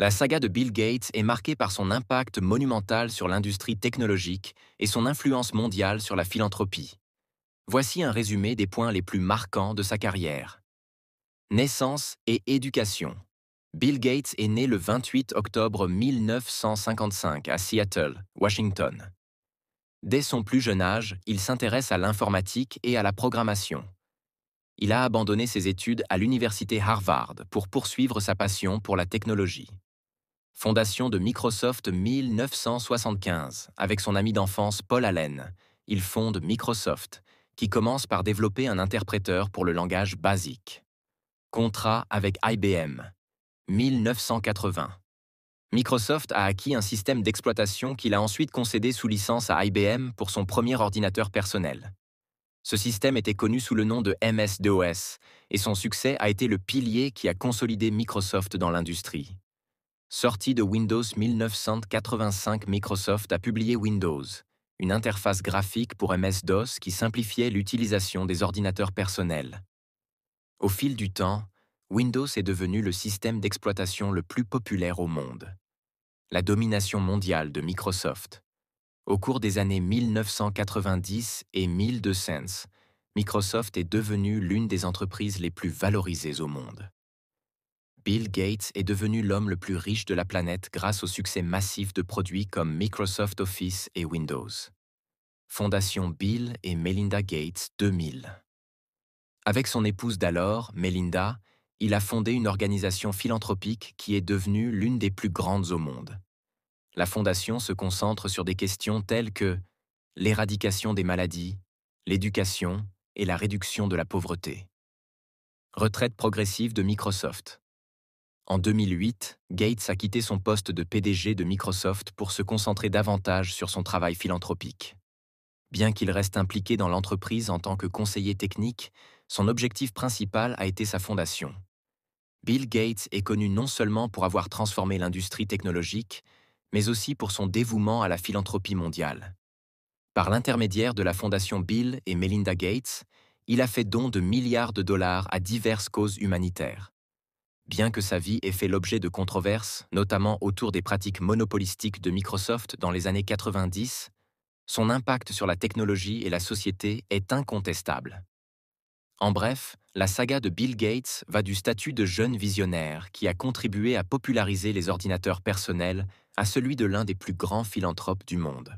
La saga de Bill Gates est marquée par son impact monumental sur l'industrie technologique et son influence mondiale sur la philanthropie. Voici un résumé des points les plus marquants de sa carrière. Naissance et éducation. Bill Gates est né le 28 octobre 1955 à Seattle, Washington. Dès son plus jeune âge, il s'intéresse à l'informatique et à la programmation. Il a abandonné ses études à l'université Harvard pour poursuivre sa passion pour la technologie. Fondation de Microsoft 1975. Avec son ami d'enfance Paul Allen, il fonde Microsoft, qui commence par développer un interpréteur pour le langage BASIC. Contrat avec IBM. 1980. Microsoft a acquis un système d'exploitation qu'il a ensuite concédé sous licence à IBM pour son premier ordinateur personnel. Ce système était connu sous le nom de MS-DOS, et son succès a été le pilier qui a consolidé Microsoft dans l'industrie. Sorti de Windows 1985, Microsoft a publié Windows, une interface graphique pour MS-DOS qui simplifiait l'utilisation des ordinateurs personnels. Au fil du temps, Windows est devenu le système d'exploitation le plus populaire au monde. La domination mondiale de Microsoft. Au cours des années 1990 et 1200, Microsoft est devenue l'une des entreprises les plus valorisées au monde. Bill Gates est devenu l'homme le plus riche de la planète grâce au succès massif de produits comme Microsoft Office et Windows. Fondation Bill et Melinda Gates 2000. Avec son épouse d'alors, Melinda, il a fondé une organisation philanthropique qui est devenue l'une des plus grandes au monde. La fondation se concentre sur des questions telles que l'éradication des maladies, l'éducation et la réduction de la pauvreté. Retraite progressive de Microsoft. En 2008, Gates a quitté son poste de PDG de Microsoft pour se concentrer davantage sur son travail philanthropique. Bien qu'il reste impliqué dans l'entreprise en tant que conseiller technique, son objectif principal a été sa fondation. Bill Gates est connu non seulement pour avoir transformé l'industrie technologique, mais aussi pour son dévouement à la philanthropie mondiale. Par l'intermédiaire de la fondation Bill et Melinda Gates, il a fait don de milliards de dollars à diverses causes humanitaires. Bien que sa vie ait fait l'objet de controverses, notamment autour des pratiques monopolistiques de Microsoft dans les années 90, son impact sur la technologie et la société est incontestable. En bref, la saga de Bill Gates va du statut de jeune visionnaire qui a contribué à populariser les ordinateurs personnels à celui de l'un des plus grands philanthropes du monde.